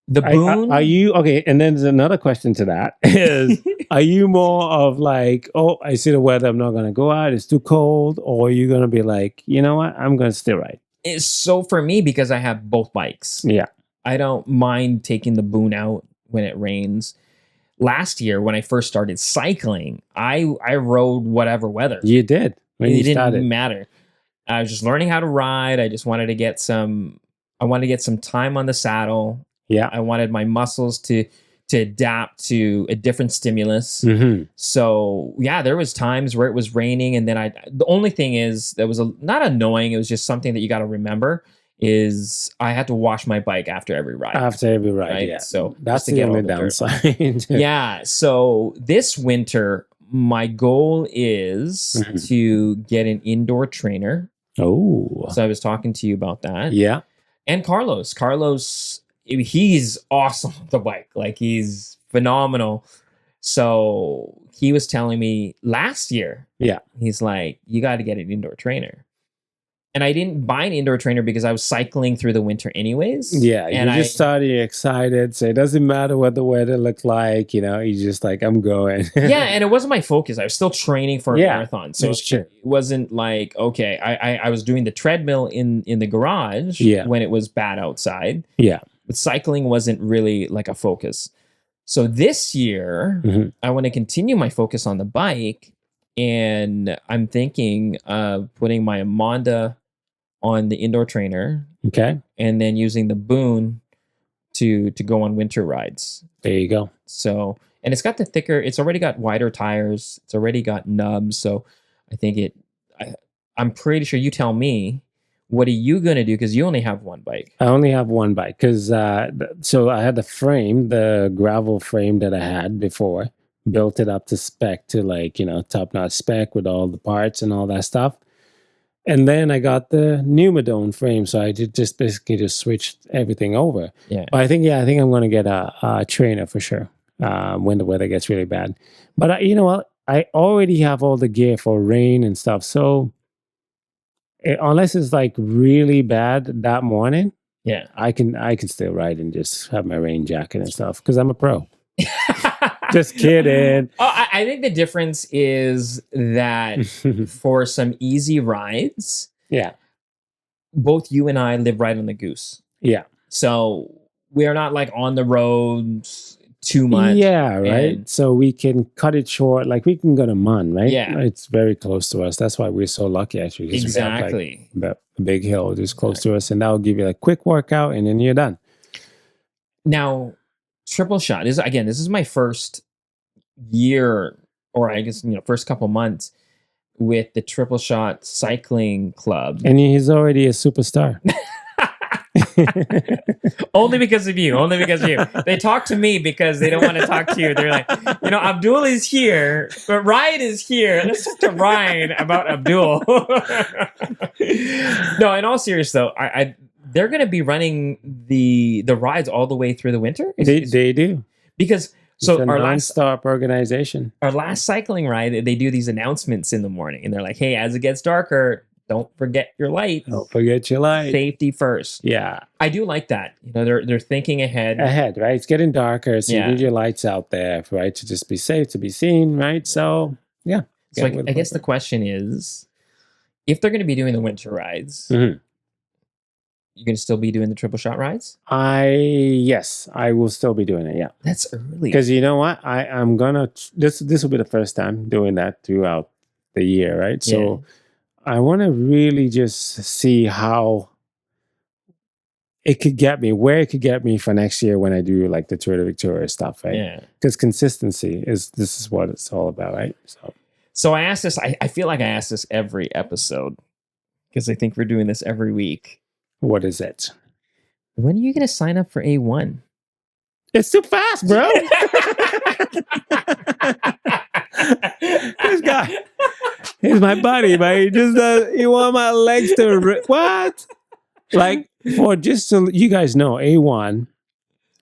the Boon. Are you, okay, and then there's another question to that is, are you more of like, oh, I see the weather, I'm not going to go out, it's too cold, or are you going to be like, you know what, I'm going to still ride? So for me, because I have both bikes, I don't mind taking the Boon out when it rains. Last year, when I first started cycling, I rode whatever weather. You did. It didn't matter. I was just learning how to ride. I just wanted to get some time on the saddle. Yeah. I wanted my muscles to adapt to a different stimulus. So yeah, there was times where it was raining, and then the only thing is that was not annoying. It was just something that you got to remember is I had to wash my bike after every ride. Right? Yeah. So that's the only downside. Yeah. So this winter, my goal is to get an indoor trainer. Oh. So I was talking to you about that. Yeah. And Carlos, he's awesome with the bike. Like, he's phenomenal. So he was telling me last year, he's like, you got to get an indoor trainer. And I didn't buy an indoor trainer because I was cycling through the winter anyways. Yeah, and you just started excited. So it doesn't matter what the weather looked like. You know, you just like, I'm going. Yeah, and it wasn't my focus. I was still training for a marathon. So it wasn't like, okay, I was doing the treadmill in the garage when it was bad outside. Yeah. But cycling wasn't really like a focus. So this year, I want to continue my focus on the bike. And I'm thinking of putting my Amonda on the indoor trainer. Okay. And then using the Boon to go on winter rides. There you go. So, and it's already got wider tires. It's already got nubs. So I think I'm pretty sure, you tell me, What are you going to do? Because you only have one bike. I only have one bike because so I had the frame, the gravel frame that I had before, built it up to spec to like, top notch spec with all the parts and all that stuff. And then I got the Numadone frame, so I did just basically just switched everything over. Yeah. But I think I'm going to get a trainer for sure when the weather gets really bad. But you know what? I already have all the gear for rain and stuff. So unless it's like really bad that morning, yeah, I can still ride and just have my rain jacket and stuff because I'm a pro. Just kidding. I think the difference is that for some easy rides, yeah, both you and I live right on the Goose. Yeah. So we are not like on the roads too much. Yeah, right. So we can cut it short. Like we can go to Mun, right? Yeah. It's very close to us. That's why we're so lucky actually. Exactly. We have, like, a big hill just close to us, and that'll give you a quick workout and then you're done. Now, triple shot this is my first year, or I guess first couple months with the Triple Shot Cycling Club, and he's already a superstar. Only because of you. They talk to me because they don't want to talk to you. They're like, Abdul is here, but Ryan is here. Let's talk to Ryan about Abdul. No, in all seriousness though, they're going to be running the rides all the way through the winter. They do, because so our non-stop organization. Our last cycling ride, they do these announcements in the morning, and they're like, "Hey, as it gets darker, don't forget your lights. Don't forget your lights. Safety first." Yeah, I do like that. They're thinking ahead. Right? It's getting darker, so you need your lights out there, right? To just be safe, to be seen, right? So yeah. So I guess the question is, if they're going to be doing the winter rides. Mm-hmm. You're going to still be doing the triple shot rides? Yes, I will still be doing it. Yeah, that's early. Because you know what, I'm gonna this will be the first time doing that throughout the year, right? So I want to really just see how it could get me, where it could get me for next year when I do like the Tour de Victoria stuff, right? Yeah. Because consistency is what it's all about, right? So I asked this. I feel like I ask this every episode because I think we're doing this every week. What is it? When are you going to sign up for A1? It's too fast, bro. This guy, he's my buddy, but he just he want my legs to what? Like for just so you guys know, A1,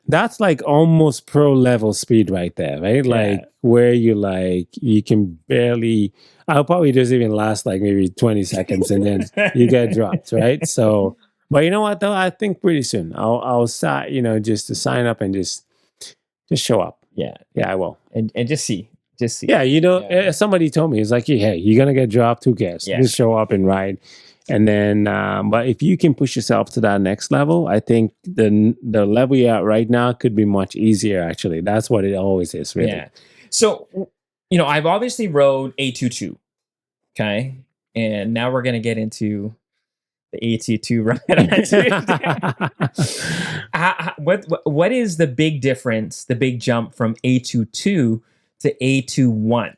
that's like almost pro level speed right there, right? Like where you can barely. I'll probably just even last like maybe 20 seconds and then you get dropped, right? So. But you know what though? I think pretty soon I'll start, just to sign up and just show up. Yeah, I will, and just see. Yeah, somebody told me, it's like, hey, you're gonna get dropped. Who cares? Yeah. Just show up and ride. And then, but if you can push yourself to that next level, I think the level you're at right now could be much easier. Actually, that's what it always is, really. Yeah. So, I've obviously rode A22, okay, and now we're gonna get into the AT2 ride. What is the big difference, the big jump from A22 to A21?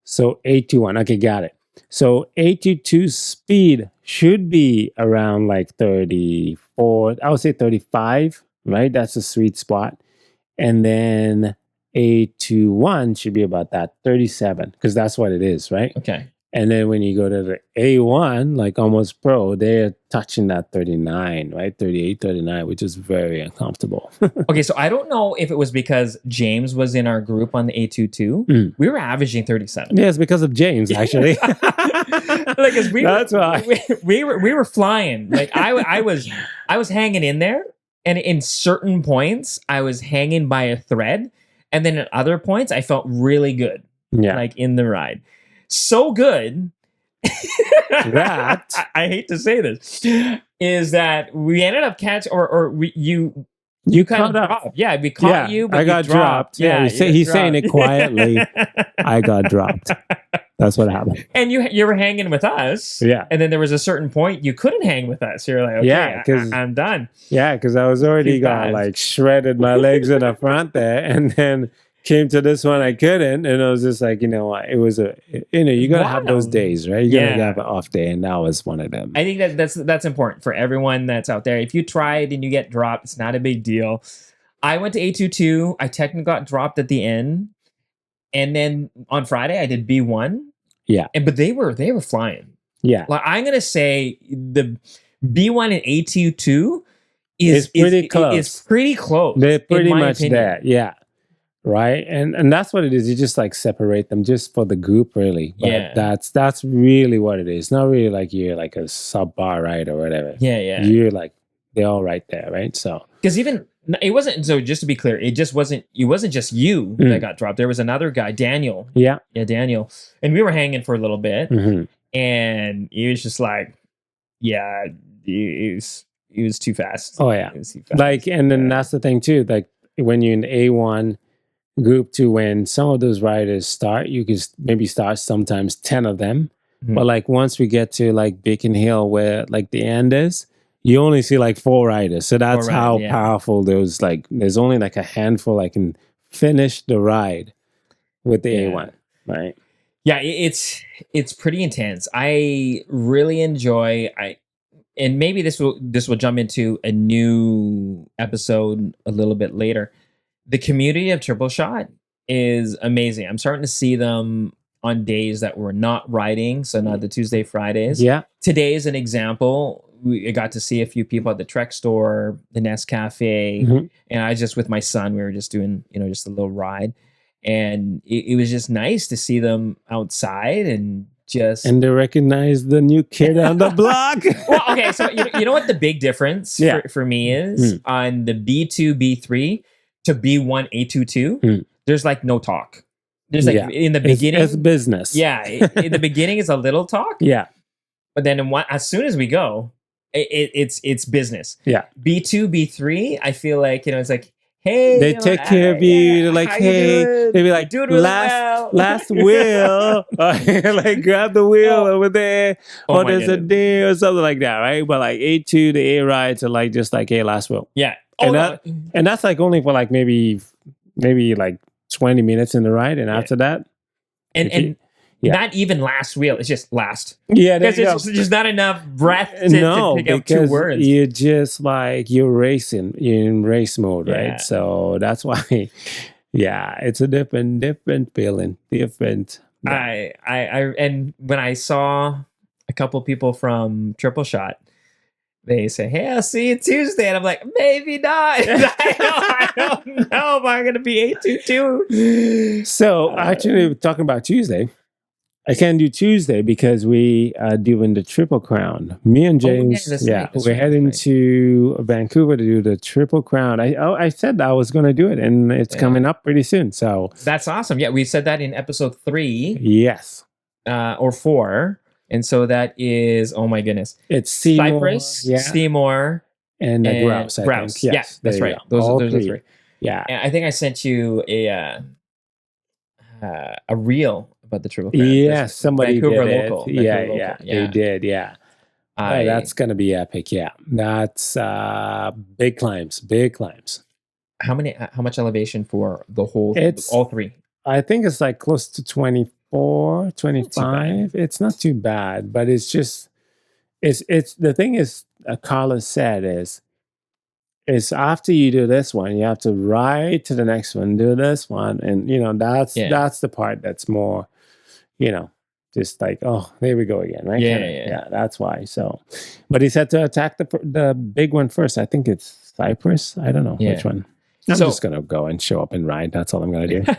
So A21, okay, got it. So A22 speed should be around like 34, I would say 35, right? That's a sweet spot. And then A21 should be about that 37, because that's what it is, right? Okay. And then when you go to the A1, like almost pro, they're touching that 39, right? 38, 39, which is very uncomfortable. Okay, so I don't know if it was because James was in our group on the A22. We were averaging 37. Yeah, it's because of James, actually. That's why. We were flying. Like I was hanging in there, and in certain points, I was hanging by a thread. And then at other points, I felt really good. Yeah. Like in the ride. So good that I hate to say this is that we ended up catching you kind of dropped. Yeah, we caught you, but I got dropped. Yeah, he's saying it quietly. I got dropped. That's what happened. And you were hanging with us. Yeah. And then there was a certain point you couldn't hang with us. You're like, okay, I'm done. Yeah, because I was already got like shredded my legs in the front there, and then came to this one, I couldn't, and I was just like, it was you gotta have those days, right? You gotta have an off day, and that was one of them. I think that's important for everyone that's out there. If you try it and you get dropped, it's not a big deal. I went to A22. I technically got dropped at the end, and then on Friday I did B1. Yeah, but they were flying. Yeah, like I'm gonna say the B1 and A22 is pretty close. It's pretty close. They're pretty much there. Yeah. Right. And that's what it is. You just like separate them just for the group, really. But that's really what it is. Not really like you're like a sub bar, right? Or whatever. Yeah. You're like, they're all right there, right? So because even it wasn't, so just to be clear, it wasn't just you that got dropped. There was another guy, Daniel. Yeah, Daniel. And we were hanging for a little bit. Mm-hmm. And he was just like, yeah, he was too fast. Oh yeah. Like, and then that's the thing too. Like when you're in A1 group 2, when some of those riders start, you can maybe start sometimes 10 of them. Mm-hmm. But like once we get to like Beacon Hill where like the end is, you only see like 4 riders. So that's how powerful those, like, there's only like a handful I can finish the ride with the A1, right? Yeah, it's pretty intense. I really enjoy, and maybe this will jump into a new episode a little bit later. The community of Triple Shot is amazing. I'm starting to see them on days that we're not riding, so not the Tuesday, Fridays. Yeah. Today is an example. I got to see a few people at the Trek store, the Nest Cafe, and I just with my son, we were just doing, just a little ride. And it was just nice to see them outside and they recognize the new kid on the block. Well, okay, so you know what the big difference for me is on the B2, B3 to B1, A22, there's like no talk. There's like in the beginning, it's business. Yeah, in the beginning is a little talk. Yeah, but then as soon as we go, it's business. Yeah, B2, B3, I feel like it's like, hey, they take care of you. They're like, hey, they be like, really last wheel, like grab the wheel over there, or there's a deal or something like that, right? But like A2, the A rides are like just like, hey, last wheel. Yeah, and that's like only for like maybe like 20 minutes in the ride, and after that, and not even last wheel. It's just last. Yeah, because it's just not enough breath to pick up 2 words. You're just like you're racing. You're in race mode, right? So that's why. Yeah, it's a different feeling. Different. I and when I saw a couple people from Triple Shot, they say, hey, I'll see you Tuesday. And I'm like, maybe not. I don't know if I'm going to be A22. So actually, talking about Tuesday, I can't do Tuesday because we are doing the Triple Crown. Me and James, we're heading to Vancouver to do the Triple Crown. I said I was going to do it, and it's coming up pretty soon. So that's awesome. Yeah, we said that in episode 3. Yes. Or 4. And so that is, oh my goodness. It's Seymour, Cypress, Seymour, and Grouse. Grouse. Yes, that's right. Those are 3. Yeah. And I think I sent you a reel about the Triple Crown. Yes, somebody Vancouver did local. it. Yeah, they did. Yeah. That's going to be epic. Yeah. That's big climbs. How much elevation for the whole, all 3? I think it's like close to 24, 25. It's not too bad, but it's just, it's the thing is, Carlos said is after you do this one, you have to ride to the next one, do this one. And, that's the part that's more, just like, oh, there we go again. Right? Yeah, that's why. So, but he said to attack the big one first. I think it's Cypress. I don't know which one. I'm just going to go and show up and ride. That's all I'm going to do.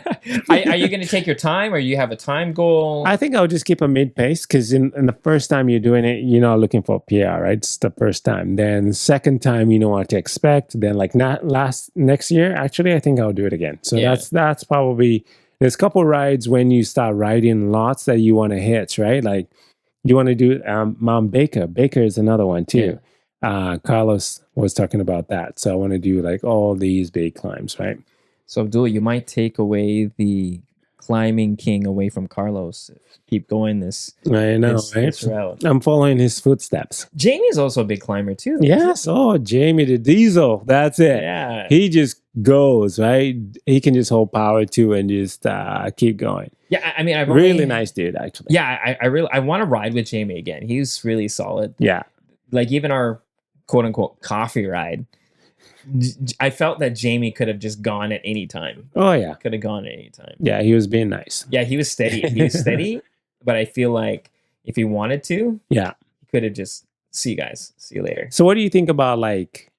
Are you going to take your time, or you have a time goal? I think I'll just keep a mid-pace because in the first time you're doing it, you're not looking for a PR, right? It's the first time. Then second time, you know what to expect. Then like next year, actually, I think I'll do it again. So that's probably, there's a couple rides when you start riding lots that you want to hit, right? Like you want to do Mount Baker. Baker is another one too. Yeah. Carlos was talking about that. So I want to do like all these big climbs, right? So Abdul, you might take away the climbing king away from Carlos. Keep going this. I know, this route. I'm following his footsteps. Jamie's also a big climber too. Yes. Oh, Jamie the Diesel. That's it. Yeah. He just goes, right? He can just hold power too and just keep going. Yeah, I mean, I've really nice dude, actually. Yeah, I want to ride with Jamie again. He's really solid. Yeah, like even our quote unquote coffee ride, I felt that Jamie could have just gone at any time. Oh yeah, could have gone at any time. Yeah, he was being nice. Yeah, he was steady. He was steady, but I feel like if he wanted to, yeah, he could have just see you guys, see you later. So, what do you think about like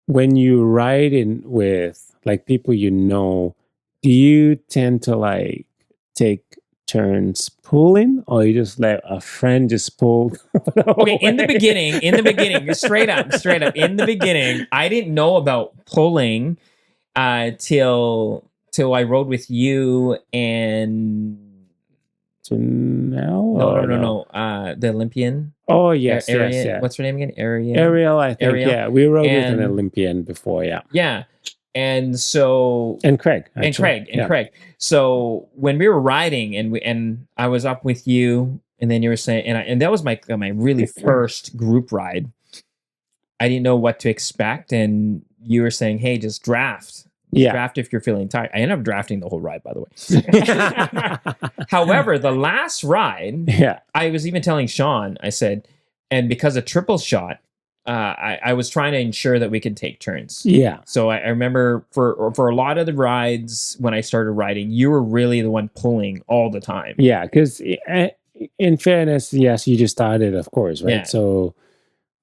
when you ride in with like people you know? Do you tend to like take turns pulling, or you just let a friend just pull? Okay, in the beginning, straight up, in the beginning, I didn't know about pulling till I rode with you and Janelle. No. The Olympian. Oh yes, Ariel, yes. What's her name again? Ariel. Ariel, I think. Ariel. Yeah, we rode with an Olympian before. Yeah. Yeah. And so Craig Craig. So when we were riding and I was up with you, and then you were saying, and that was my really first group ride. I didn't know what to expect, and you were saying, "Hey, just draft." Draft if you're feeling tired. I ended up drafting the whole ride, by the way. However, the last ride, I was even telling Sean, I said, and because of triple shot, I was trying to ensure that we could take turns. Yeah. So I remember for a lot of the rides when I started riding, you were really the one pulling all the time. Yeah, because in fairness, yes, you just started, of course, right? Yeah. So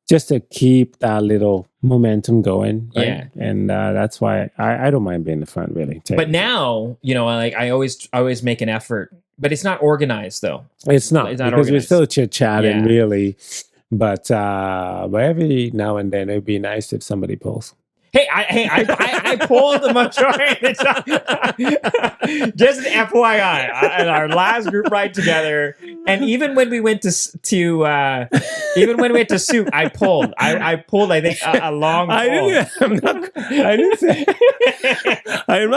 just to keep that little momentum going, right? Yeah. And that's why I don't mind being the front, really. But now, like I always make an effort, but it's not organized though. It's not because organized. We're still chit-chatting, really. But every now and then it'd be nice if somebody pulls. I pulled the majority of the time. Just an FYI, at our last group ride together, and even when we went to Soup, I pulled. I pulled. I think a long pull. I'm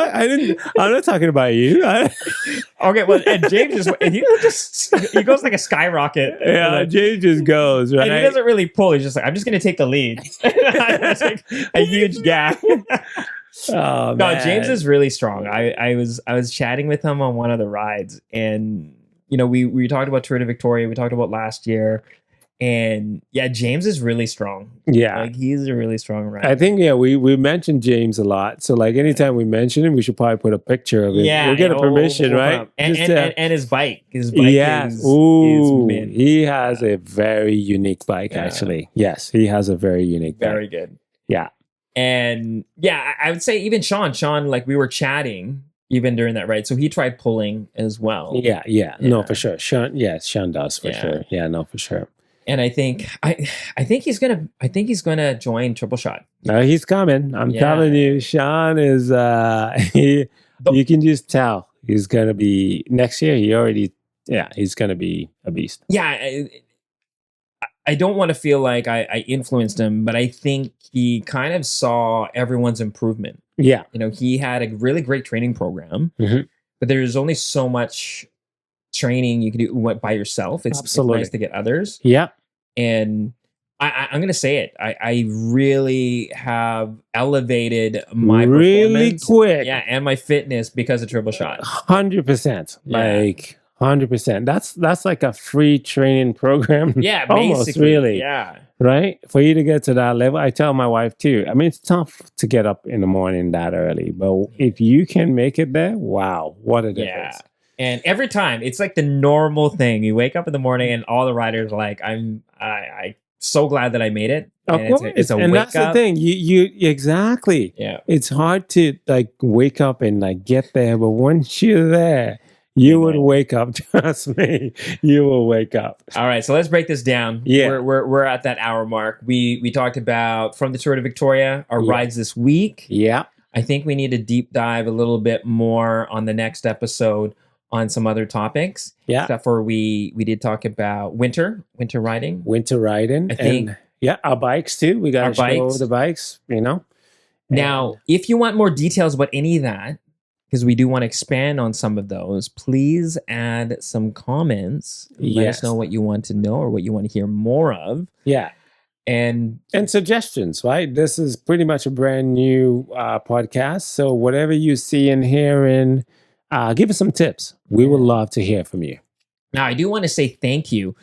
not talking about you. Okay, well, and James he goes like a skyrocket. Yeah, James just goes, right? And he doesn't really pull. He's just like, I'm just going to take the lead. Like a huge gap. Oh, no, James is really strong. I was chatting with him on one of the rides, and we talked about Tour de Victoria. We talked about last year. And yeah, James is really strong. Yeah. Like he's a really strong rider. I think, we mentioned James a lot. So like anytime we mention him, we should probably put a picture of him. Yeah. We'll get a permission, right? And his bike. His bike is mint. He has a very unique bike, actually. Yes, he has a very unique bike. Very good. Yeah. And yeah, I would say even Sean, like we were chatting even during that ride. So he tried pulling as well. Yeah. No, for sure. Sean does for sure. Yeah, no, for sure. And I think he's gonna join Triple Shot. No, he's coming. I'm telling you, Sean is. You can just tell he's gonna be next year. He's gonna be a beast. Yeah, I don't want to feel like I influenced him, but I think he kind of saw everyone's improvement. Yeah, he had a really great training program, but there's only so much training you can do by yourself. It's nice to get others. Yeah. And I'm going to say it. I really have elevated my really performance. Quick. Yeah. And my fitness because of Triple Shot. 100%. Like 100%. That's like a free training program. Yeah. Almost basically. really. Yeah. Right? For you to get to that level, I tell my wife too. I mean, it's tough to get up in the morning that early, but if you can make it there, wow, what a difference. Yeah. And every time, it's like the normal thing. You wake up in the morning and all the riders are like, I'm so glad that I made it. And it's a wake up. The thing. You exactly. Yeah. It's hard to like wake up and like get there, but once you're there, you would wake up. Trust me, you will wake up. All right, so let's break this down. Yeah, we're at that hour mark. We talked about from the Tour de Victoria, our rides this week. Yeah, I think we need to deep dive a little bit more on the next episode on some other topics. Yeah. Except for we did talk about winter riding. I think. And, our bikes too. We got to show the bikes, Now, if you want more details about any of that, because we do want to expand on some of those, please add some comments. Let us know what you want to know or what you want to hear more of. Yeah. And suggestions, right? This is pretty much a brand new podcast. So whatever you see and hear, and give us some tips. We would love to hear from you. Now, I do want to say thank you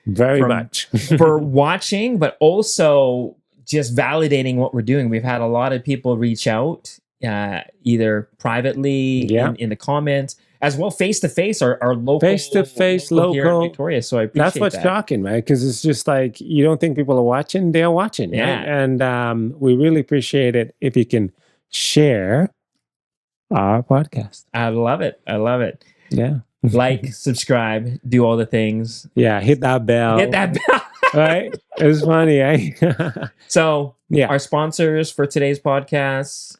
very much for watching, but also just validating what we're doing. We've had a lot of people reach out, either privately in the comments, as well face to face, our local face-to-face local here in Victoria. So I appreciate that's what's shocking, right? Because it's just like you don't think people are watching, they're watching. Yeah. Right? And we really appreciate it if you can share our podcast. I love it. Yeah. Like, subscribe, do all the things. Yeah, hit that bell. Right? It's funny, eh? So, our sponsors for today's podcast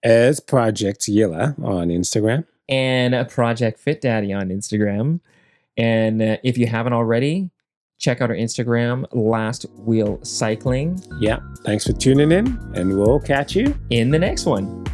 is Project Yilla on Instagram. And Project Fit Daddy on Instagram. And if you haven't already, check out our Instagram, Last Wheel Cycling. Yeah. Thanks for tuning in, and we'll catch you in the next one.